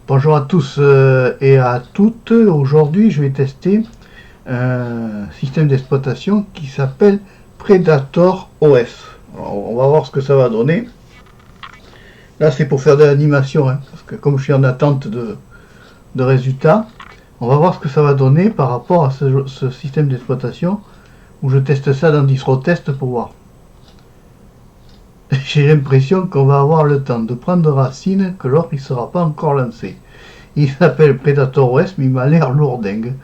Bonjour à tous et à toutes. Aujourd'hui, je vais tester un système d'exploitation qui s'appelle Predator OS. Alors, on va voir ce que ça va donner. Là, c'est pour faire de l'animation, hein, parce que comme je suis en attente de résultats, on va voir ce que ça va donner par rapport à ce système d'exploitation où je teste ça dans DistroTest pour voir. J'ai l'impression qu'on va avoir le temps de prendre racine que l'autre il ne sera pas encore lancé. Il s'appelle Predator OS, mais il m'a l'air lourdingue.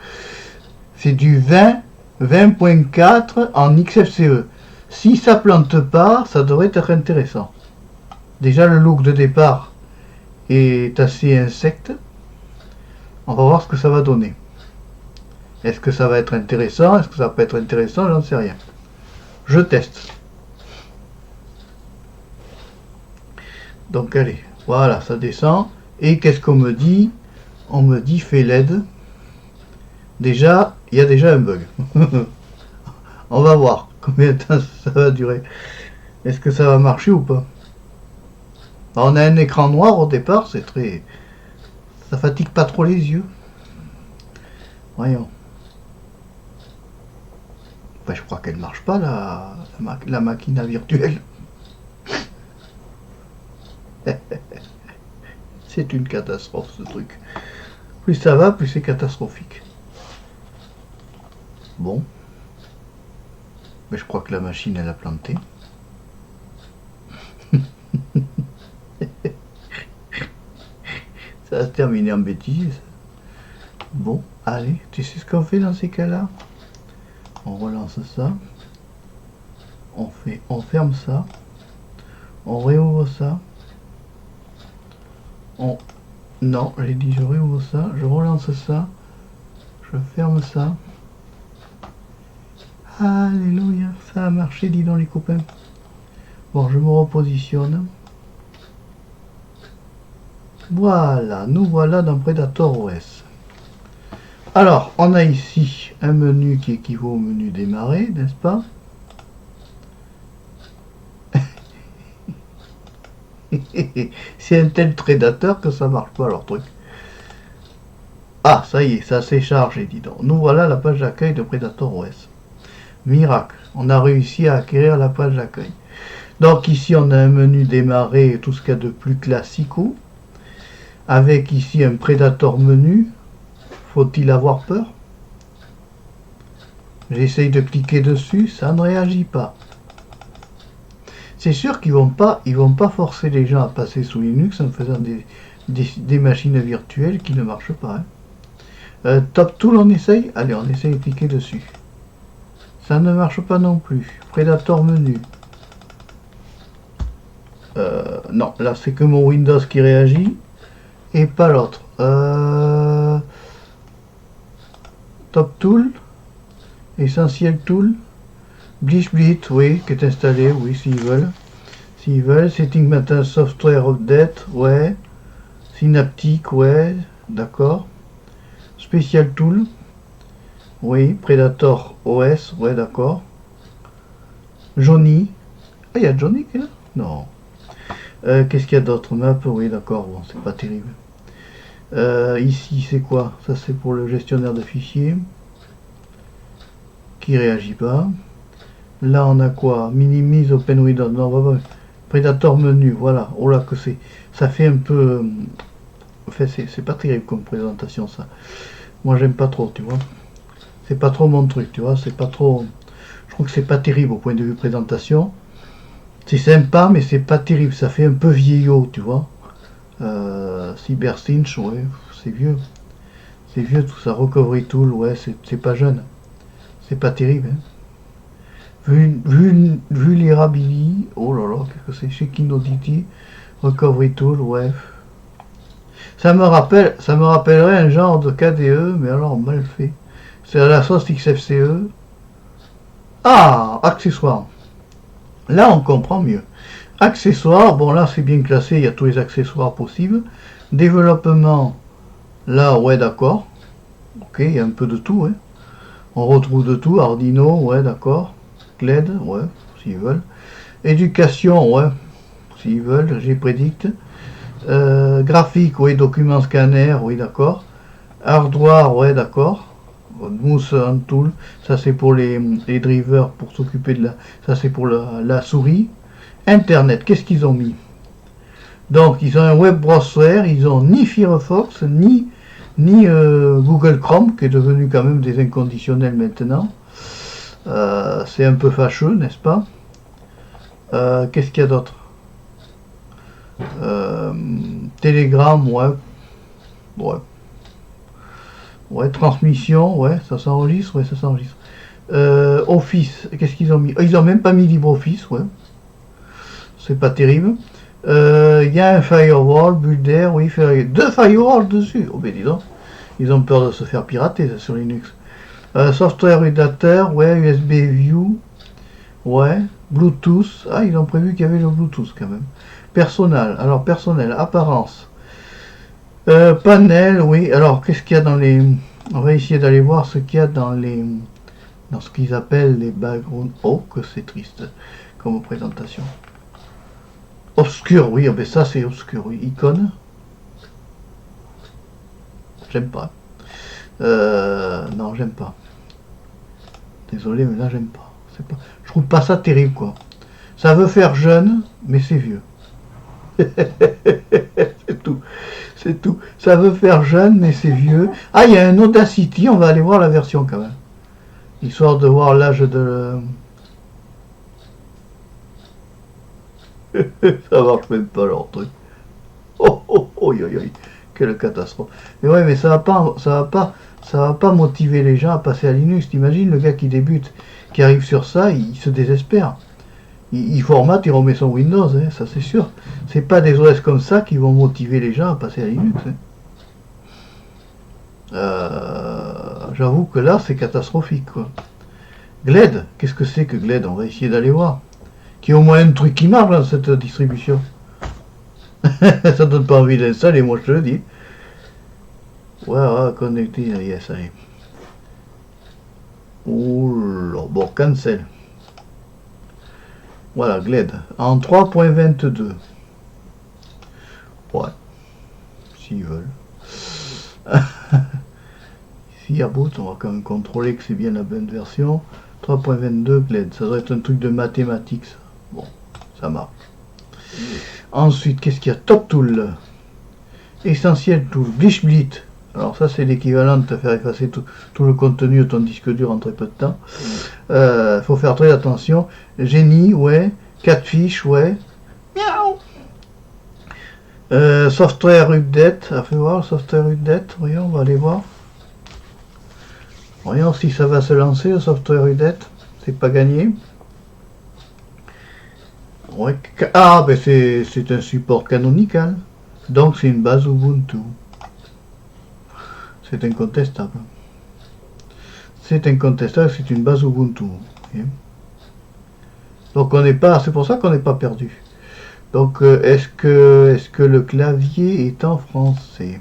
C'est du 20.4 en XFCE. Si ça plante pas, ça devrait être intéressant. Déjà, le look de départ est assez insecte. On va voir ce que ça va donner. Est-ce que ça va être intéressant? Est-ce que ça peut être intéressant? J'en sais rien. Je teste. Donc allez, voilà, ça descend. Et qu'est-ce qu'on me dit? On me dit fait LED. Déjà, il y a déjà un bug. On va voir combien de temps ça va durer. Est-ce que ça va marcher ou pas? Alors, on a un écran noir au départ, c'est très... Ça fatigue pas trop les yeux. Voyons. Ben, je crois qu'elle marche pas, la machine virtuelle. C'est une catastrophe ce truc. Plus ça va, plus c'est catastrophique. Bon. Mais je crois que la machine elle a planté. Ça va se terminer en bêtise. Bon, allez, tu sais ce qu'on fait dans ces cas-là? On relance ça. On ferme ça. On réouvre ça. Non, j'ai dit je réouvre ça. Je relance ça. Je ferme ça. Alléluia, ça a marché, dis donc les copains. Bon, je me repositionne. Voilà, nous voilà dans Predator OS. Alors, on a ici un menu qui équivaut au menu démarrer, n'est-ce pas? C'est un tel prédateur que ça marche pas leur truc. Ah, ça y est, ça s'est chargé, dis donc. Nous voilà la page d'accueil de Predator OS. Miracle, on a réussi à acquérir la page d'accueil. Donc ici, on a un menu démarrer et tout ce qu'il y a de plus classico. Avec ici un Predator menu. Faut-il avoir peur? J'essaye de cliquer dessus, ça ne réagit pas. C'est sûr qu'ils vont pas forcer les gens à passer sous Linux en faisant des machines virtuelles qui ne marchent pas. Hein. Top Tool, on essaye? Allez, on essaye de cliquer dessus. Ça ne marche pas non plus. Predator menu. Non, là c'est que mon Windows qui réagit et pas l'autre. Top Tool, Essentiel Tool, Bleach, oui, qui est installé, oui, s'ils veulent. S'ils veulent, Setting Maintenance Software Update, ouais. Synaptic, ouais, d'accord. Special Tool, oui. Predator OS, ouais, d'accord. Johnny, ah, il y a Johnny qui est là? Non. Qu'est-ce qu'il y a d'autre? Map, oui, d'accord, bon, c'est pas terrible. Ici, c'est quoi? Ça, c'est pour le gestionnaire de fichiers. Qui réagit pas. Là, on a quoi? Minimise Open Windows. Non, on va pas. Predator menu, voilà. Oh là, que c'est. Ça fait un peu. Enfin, c'est pas terrible comme présentation, ça. Moi, j'aime pas trop, tu vois. C'est pas trop mon truc, tu vois. C'est pas trop. Je trouve que c'est pas terrible au point de vue présentation. C'est sympa, mais c'est pas terrible. Ça fait un peu vieillot, tu vois. CyberCinch, ouais, c'est vieux. C'est vieux tout ça. Recovery Tool, ouais, c'est pas jeune. C'est pas terrible. Hein. Vulnerability, oh là là, qu'est-ce que c'est? Checking Audity, Recovery Tool, ouais. Ça me rappellerait un genre de KDE, mais alors mal fait. C'est à la sauce XFCE. Ah, accessoires. Là, on comprend mieux. Accessoires, bon là c'est bien classé, il y a tous les accessoires possibles. Développement, là, ouais, d'accord. Ok, il y a un peu de tout, hein. On retrouve de tout, Arduino, ouais, d'accord. GLED, ouais, s'ils veulent. Éducation, ouais, s'ils veulent, j'ai prédicte. Graphique, oui, document scanner, oui, d'accord. Hardware, ouais, d'accord. Mousse en tool, ça c'est pour les drivers pour s'occuper de la. Ça c'est pour la souris. Internet, qu'est-ce qu'ils ont mis? Donc ils ont un web browser, ils ont ni Firefox, ni Google Chrome, qui est devenu quand même des inconditionnels maintenant. C'est un peu fâcheux, n'est-ce pas? Qu'est-ce qu'il y a d'autre? Telegram, ouais. Ouais. Ouais, transmission, ouais, ça s'enregistre, ouais, ça s'enregistre. Office, qu'est-ce qu'ils ont mis? Ils ont même pas mis LibreOffice, ouais. C'est pas terrible. Il y a un firewall, Builder, oui, deux firewalls dessus. Oh ben dis donc, ils ont peur de se faire pirater ça, sur Linux. Software utilisateur, ouais, USB View, ouais, Bluetooth. Ah, ils ont prévu qu'il y avait le Bluetooth quand même. Personnel, alors personnel, apparence. Panel, oui. Alors, qu'est-ce qu'il y a dans les... On va essayer d'aller voir ce qu'il y a dans les... Dans ce qu'ils appellent les backgrounds. Oh, que c'est triste comme présentation. Obscur, oui. Oh, ben ça, c'est obscur, oui. Icône. J'aime pas. Non, j'aime pas. Désolé, mais là, j'aime pas. Je trouve pas ça terrible, quoi. Ça veut faire jeune, mais c'est vieux. C'est tout. C'est tout. Ça veut faire jeune, mais c'est vieux. Ah, il y a un Audacity, on va aller voir la version quand même. Histoire de voir l'âge de... Ça marche même pas leur truc. Oh, oh, oh, oh, oh. Quelle catastrophe. Mais ouais, mais ça va pas motiver les gens à passer à Linux. T'imagines le gars qui débute, qui arrive sur ça, il se désespère. Il formate, il remet son Windows, hein, ça c'est sûr. C'est pas des OS comme ça qui vont motiver les gens à passer à Linux. Hein. J'avoue que là, c'est catastrophique, quoi. Gled, qu'est-ce que c'est que Gled? On va essayer d'aller voir. Qu'il y ait au moins un truc qui marche dans cette distribution. Ça donne pas envie d'installer, moi je te le dis. Ouais, connecté, yes, allez. Oula, bon, cancel. Voilà, Gled, en 3.22. Ouais, s'ils veulent. S'il y a boot, on va quand même contrôler que c'est bien la bonne version. 3.22 Gled, ça doit être un truc de mathématiques, ça. Bon, ça marche. Ensuite, qu'est-ce qu'il y a? Top Tool. Essentiel Tool. Bleach. Alors ça, c'est l'équivalent de te faire effacer tout le contenu de ton disque dur en très peu de temps. Faut faire très attention. Génie, ouais. Catfish, ouais. Miaou. Software Update. Ah, fais voir, Software Update. Voyons, on va aller voir. Voyons si ça va se lancer, le Software Update. C'est pas gagné. Ouais. Ah, ben c'est un support canonical. Donc c'est une base Ubuntu. C'est incontestable. C'est incontestable, c'est une base Ubuntu. Okay. Donc on n'est pas, c'est pour ça qu'on n'est pas perdu. Donc est-ce que le clavier est en français?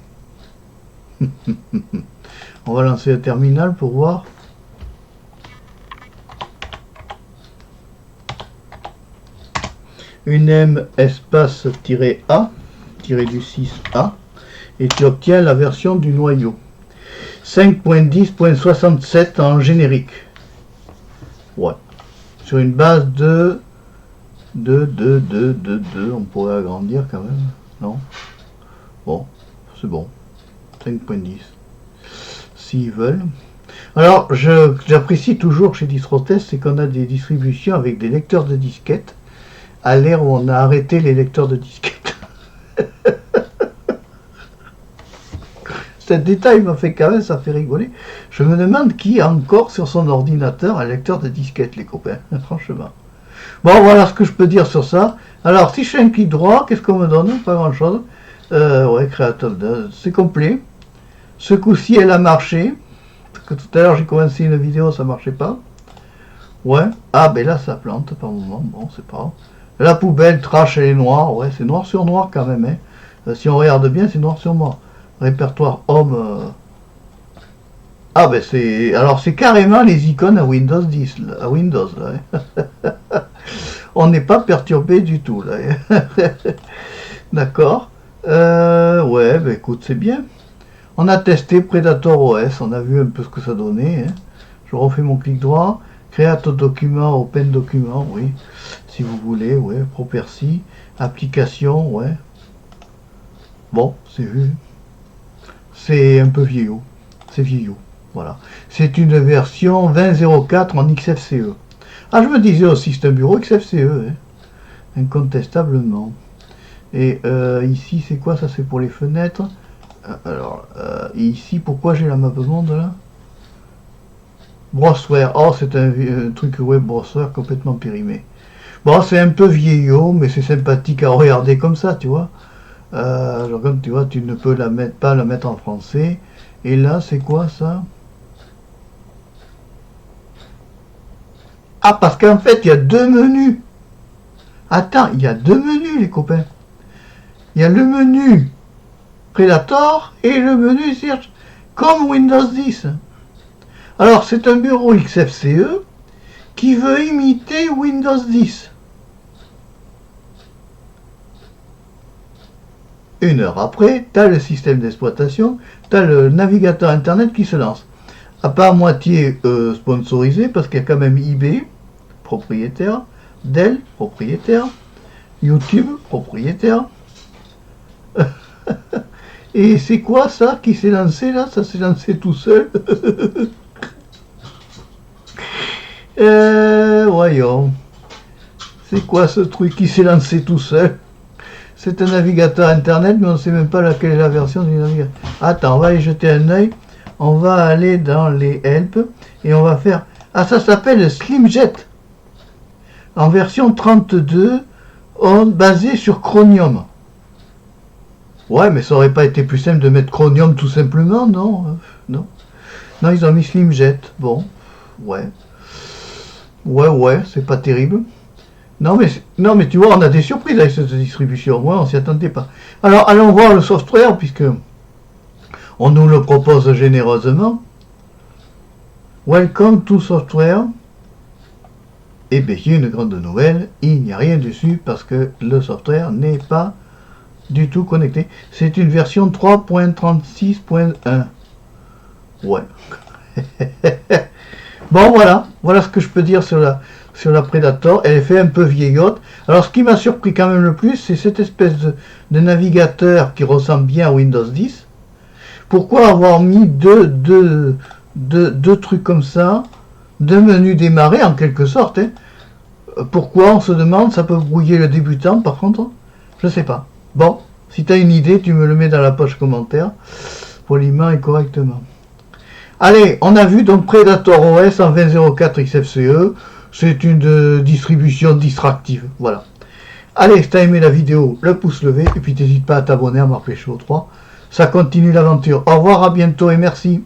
On va lancer le terminal pour voir. Une M espace -A, tiré du 6A, et tu obtiens la version du noyau. 5.10.67 en générique. Ouais. Sur une base de... On pourrait agrandir quand même. Non? Bon, c'est bon. 5.10. S'ils veulent. Alors, j'apprécie toujours chez Distrotest, c'est qu'on a des distributions avec des lecteurs de disquettes, à l'ère où on a arrêté les lecteurs de disquettes. Ce détail m'a fait quand même, ça fait rigoler. Je me demande qui a encore sur son ordinateur un lecteur de disquettes, les copains, franchement. Bon, voilà ce que je peux dire sur ça. Alors, si je fais un clic droit, qu'est-ce qu'on me donne? Pas grand-chose. Ouais, Creative, c'est complet. Ce coup-ci, elle a marché. Parce que tout à l'heure, j'ai commencé une vidéo, ça marchait pas. Ouais. Ah, ben là, ça plante par moment. Bon, c'est pas grave. La poubelle, trash, elle est noire. Ouais, c'est noir sur noir quand même. Hein. Si on regarde bien, c'est noir sur noir. Répertoire homme. Ah ben c'est. Alors c'est carrément les icônes à Windows 10. Là, à Windows là. Hein. On n'est pas perturbé du tout là. Hein. D'accord. Ouais, bah écoute, c'est bien. On a testé Predator OS, on a vu un peu ce que ça donnait. Hein. Je refais mon clic droit. Create document, open document, oui. Si vous voulez, ouais. Property, application, ouais. Bon, c'est vu. C'est un peu vieillot. C'est vieillot. Voilà. C'est une version 20.04 en XFCE. Ah, je me disais aussi, c'est un bureau XFCE. Hein. Incontestablement. Et ici, c'est quoi? Ça, c'est pour les fenêtres. Alors, ici, pourquoi j'ai la map monde là? Brossware. Oh, c'est un truc web brossware complètement périmé. Bon, c'est un peu vieillot, mais c'est sympathique à regarder comme ça, tu vois. Alors, comme tu vois, tu ne peux pas la mettre en français. Et là, c'est quoi ça? Ah, parce qu'en fait, il y a deux menus. Attends, il y a deux menus, les copains. Il y a le menu Predator et le menu Search, comme Windows 10. Alors, c'est un bureau XFCE qui veut imiter Windows 10. Une heure après, tu as le système d'exploitation, tu as le navigateur Internet qui se lance. À pas à moitié sponsorisé, parce qu'il y a quand même eBay, propriétaire, Dell, propriétaire, YouTube, propriétaire. Et c'est quoi ça qui s'est lancé là? Ça s'est lancé tout seul. Voyons. C'est quoi ce truc qui s'est lancé tout seul? C'est un navigateur internet, mais on ne sait même pas laquelle est la version du navigateur. Attends, on va aller jeter un œil. On va aller dans les help et on va faire... Ah, ça s'appelle SlimJet. En version 32, basé sur Chromium. Ouais, mais ça aurait pas été plus simple de mettre Chromium tout simplement, non? Non. Non, ils ont mis SlimJet. Bon, ouais. Ouais, c'est pas terrible. Non mais tu vois, on a des surprises avec cette distribution. Ouais, on s'y attendait pas. Alors, allons voir le software, puisque on nous le propose généreusement. Welcome to software. Eh bien, il y a une grande nouvelle. Il n'y a rien dessus parce que le software n'est pas du tout connecté. C'est une version 3.36.1. Ouais. Bon, voilà ce que je peux dire sur la Predator. Elle est fait un peu vieillotte. Alors, ce qui m'a surpris quand même le plus, c'est cette espèce de navigateur qui ressemble bien à Windows 10. Pourquoi avoir mis deux trucs comme ça, deux menus démarrer en quelque sorte, hein? Pourquoi, on se demande, ça peut brouiller le débutant par contre? Je sais pas. Bon, si tu as une idée, tu me le mets dans la poche commentaire, poliment et correctement. Allez, on a vu donc Predator OS en 20.04 XFCE. C'est une distribution distractive. Voilà. Allez, si t'as aimé la vidéo, le pouce levé. Et puis n'hésite pas à t'abonner à Marc Péchaud 3. Ça continue l'aventure. Au revoir, à bientôt et merci.